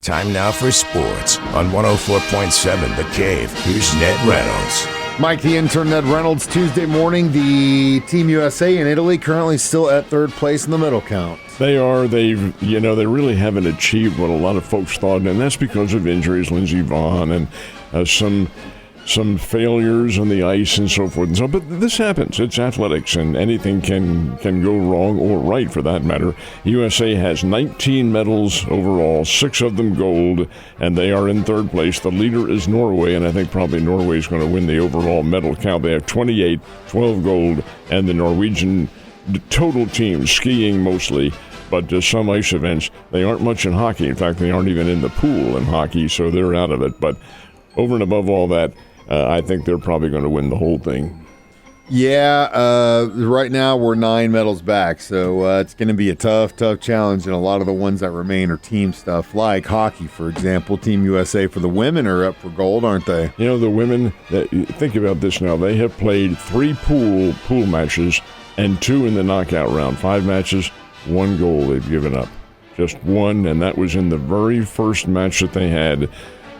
Time now for sports on 104.7 The Cave. Here's Ned Reynolds. Mike, the intern, Ned Reynolds. Tuesday morning, the Team USA in Italy currently still at third place in the medal count. They are. They really haven't achieved what a lot of folks thought, and that's because of injuries, Lindsey Vonn, and some failures on the ice and so forth and so. But this happens. It's athletics, and anything can go wrong or right for that matter. USA has 19 medals overall, 6 of them gold, and they are in third place. The leader is Norway, and I think probably Norway is going to win the overall medal count. They have 28, 12 gold, and the Norwegian total team, skiing mostly, but some ice events. They aren't much in hockey. In fact, they aren't even in the pool in hockey, so they're out of it. But over and above all that, I think they're probably going to win the whole thing. Yeah, right now we're 9 medals back, so it's going to be a tough challenge, and a lot of the ones that remain are team stuff, like hockey, for example. Team USA for the women are up for gold, aren't they? You know, the women, think about this now. They have played 3 pool matches and 2 in the knockout round. 5 matches, 1 goal they've given up. Just 1, and that was in the very first match that they had.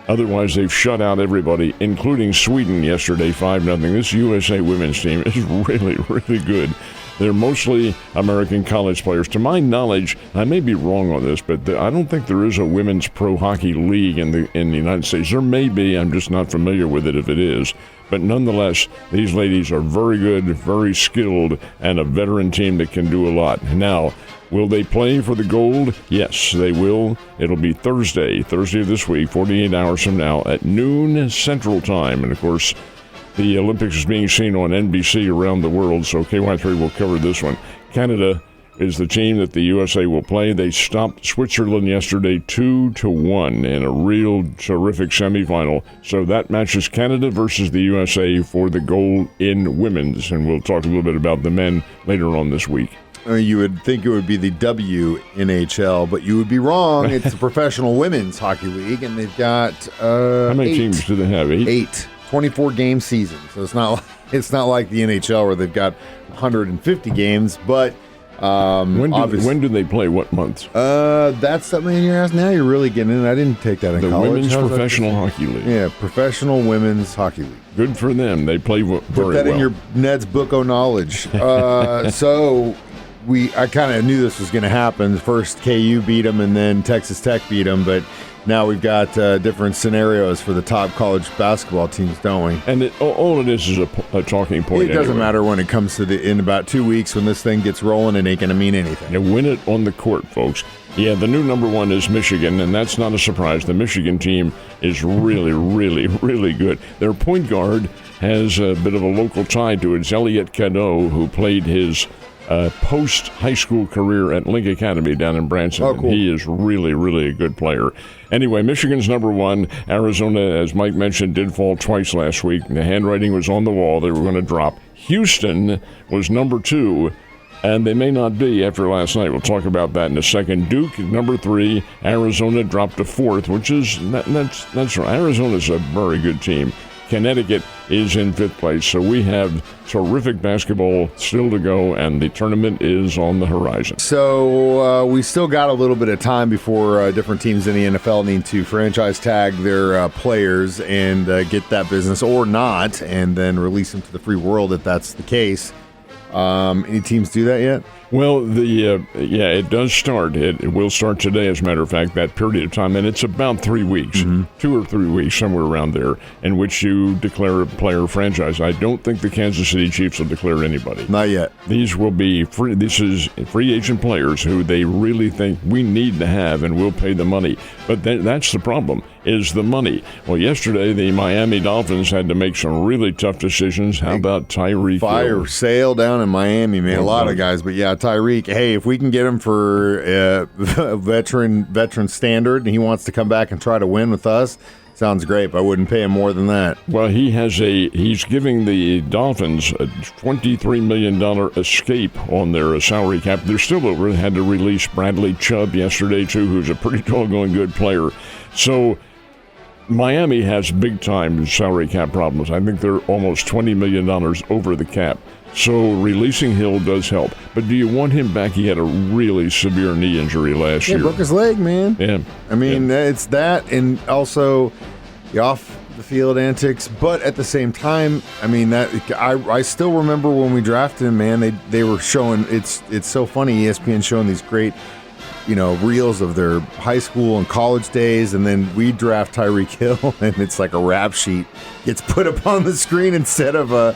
Otherwise, they've shut out everybody, including Sweden yesterday, 5-0. This USA women's team is really, really good. They're mostly American college players. To my knowledge, I may be wrong on this, but I don't think there is a women's pro hockey league in the United States. There may be. I'm just not familiar with it if it is. But nonetheless, these ladies are very good, very skilled, and a veteran team that can do a lot. Now, will they play for the gold? Yes, they will. It'll be Thursday of this week, 48 hours from now, at noon Central Time. And, of course, the Olympics is being seen on NBC around the world, so KY3 will cover this one. Canada is the team that the USA will play. They stopped Switzerland yesterday 2-1 in a real terrific semifinal. So that matches Canada versus the USA for the gold in women's, and we'll talk a little bit about the men later on this week. You would think it would be the WNHL, but you would be wrong. It's the Professional Women's Hockey League, and they've got how many teams do they have? 8. 24-game season. So it's not like the NHL where they've got 150 games, but when do they play? What months? That's something you're asking. Now you're really getting in. I didn't take that in college. The Women's Professional Hockey League. Yeah, Professional Women's Hockey League. Good for them. They play very well. Put that in your Ned's book of knowledge. So I kind of knew this was going to happen. First KU beat them, and then Texas Tech beat them, but now we've got different scenarios for the top college basketball teams, don't we? And all it is a talking point. It doesn't matter when it comes to in about 2 weeks when this thing gets rolling. It ain't going to mean anything. You win it on the court, folks. Yeah, the new number 1 is Michigan, and that's not a surprise. The Michigan team is really, really, really good. Their point guard has a bit of a local tie to it. It's Elliot Cadeau, who played his post-high school career at Link Academy down in Branson. Oh, cool. He is really, really a good player. Anyway, Michigan's number 1. Arizona, as Mike mentioned, did fall twice last week. The handwriting was on the wall. They were going to drop. Houston was number 2, and they may not be after last night. We'll talk about that in a second. Duke, number 3. Arizona dropped to 4th, which is that's right. Arizona's a very good team. Connecticut is in 5th place. So we have terrific basketball still to go, and the tournament is on the horizon. So we still got a little bit of time before different teams in the NFL need to franchise tag their players and get that business or not, and then release them to the free world if that's the case. Any teams do that yet? Well, it does start. It will start today, as a matter of fact, that period of time, and it's about 3 weeks, 2 or 3 weeks, somewhere around there, in which you declare a player franchise. I don't think the Kansas City Chiefs will declare anybody. Not yet. These will be free. This is free agent players who they really think we need to have, and we'll pay the money. But that's the problem, is the money. Well, yesterday, the Miami Dolphins had to make some really tough decisions. How about Tyreek? Fire sale down in Miami, man. A lot of guys, but yeah, Tyreek. Hey, if we can get him for veteran standard, and he wants to come back and try to win with us, sounds great. But I wouldn't pay him more than that. Well, he's giving the Dolphins a $23 million escape on their salary cap. They're still over. They had to release Bradley Chubb yesterday too, who's a pretty doggone good player. So Miami has big-time salary cap problems. I think they're almost $20 million over the cap. So releasing Hill does help. But do you want him back? He had a really severe knee injury last year. Broke his leg, man. Yeah. I mean, it's that, and also the off-the-field antics. But at the same time, I mean, that I still remember when we drafted him, man. They were showing it's so funny. ESPN showing these great, reels of their high school and college days, and then we draft Tyreek Hill, and it's like a rap sheet gets put up on the screen instead of a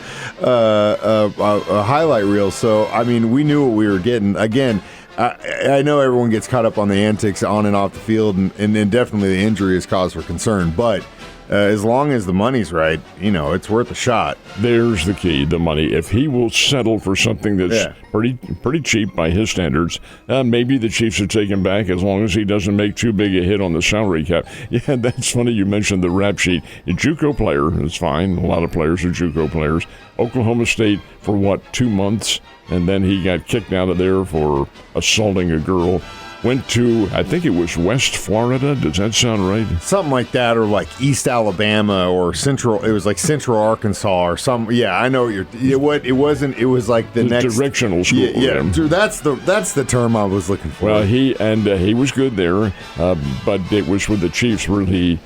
highlight reel. So, I mean, we knew what we were getting. Again, I know everyone gets caught up on the antics on and off the field, and definitely the injury is cause for concern, but as long as the money's right, it's worth a shot. There's the key, the money. If he will settle for something that's pretty cheap by his standards, maybe the Chiefs will take him back as long as he doesn't make too big a hit on the salary cap. Yeah, that's funny you mentioned the rap sheet. A JUCO player is fine. A lot of players are JUCO players. Oklahoma State for, 2 months? And then he got kicked out of there for assaulting a girl. Went to, I think it was West Florida. Does that sound right? Something like that, or like East Alabama, or Central. It was like Central Arkansas, or something. Yeah, I know what you're. It wasn't. It was like the next directional school. Yeah, that's the term I was looking for. Well, he was good there, but it was with the Chiefs where he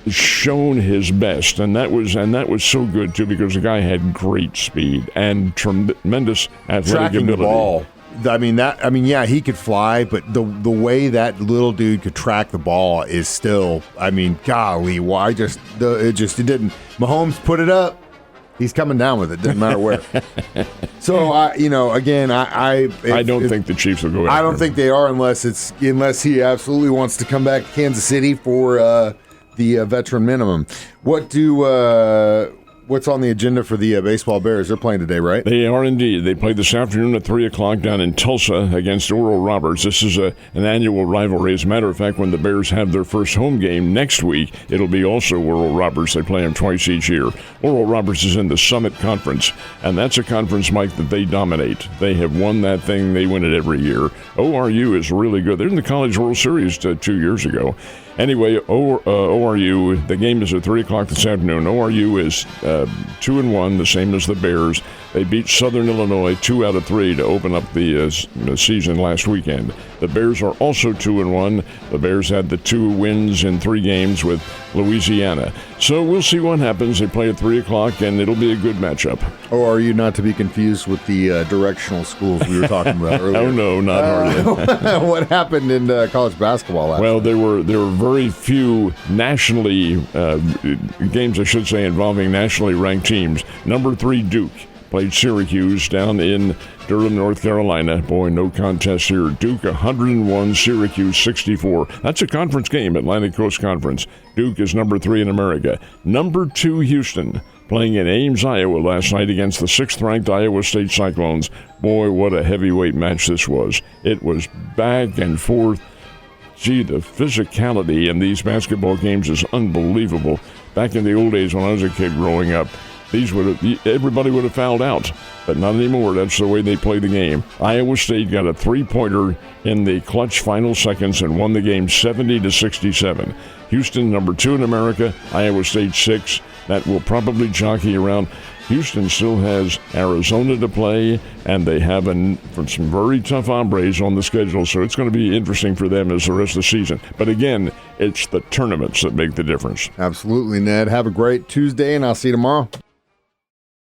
shown his best, and that was so good too, because the guy had great speed and tremendous athletic tracking ability. The ball. Yeah, he could fly, but the way that little dude could track the ball is still, golly, why it didn't. Mahomes put it up. He's coming down with it. Doesn't matter where. So, I don't think the Chiefs will go after I don't him. think they are unless he absolutely wants to come back to Kansas City for the veteran minimum. What's on the agenda for the baseball Bears? They're playing today, right? They are indeed. They play this afternoon at 3 o'clock down in Tulsa against Oral Roberts. This is an annual rivalry. As a matter of fact, when the Bears have their first home game next week, it'll be also Oral Roberts. They play them twice each year. Oral Roberts is in the Summit Conference, and that's a conference, Mike, that they dominate. They have won that thing. They win it every year. ORU is really good. They're in the College World Series 2 years ago. Anyway, ORU, the game is at 3 o'clock this afternoon. ORU is 2-1, the same as the Bears. They beat Southern Illinois 2 out of 3 to open up the season last weekend. The Bears are also 2-1. The Bears had the 2 wins in 3 games with Louisiana. So we'll see what happens. They play at 3 o'clock, and it'll be a good matchup. Or are you not to be confused with the directional schools we were talking about earlier? Oh, no, not hardly. What happened in college basketball last night? There were very few nationally games, I should say, involving nationally ranked teams. Number 3, Duke played Syracuse down in Durham, North Carolina. Boy, no contest here. Duke 101, Syracuse 64. That's a conference game, Atlantic Coast Conference. Duke is number 3 in America. Number 2, Houston, playing in Ames, Iowa last night against the 6th-ranked Iowa State Cyclones. Boy, what a heavyweight match this was. It was back and forth. Gee, the physicality in these basketball games is unbelievable. Back in the old days when I was a kid growing up, everybody would have fouled out, but not anymore. That's the way they play the game. Iowa State got a 3-pointer in the clutch final seconds and won the game 70-67. Houston, number 2 in America, Iowa State 6. That will probably jockey around. Houston still has Arizona to play, and they have some very tough hombres on the schedule, so it's going to be interesting for them as the rest of the season. But again, it's the tournaments that make the difference. Absolutely, Ned. Have a great Tuesday, and I'll see you tomorrow.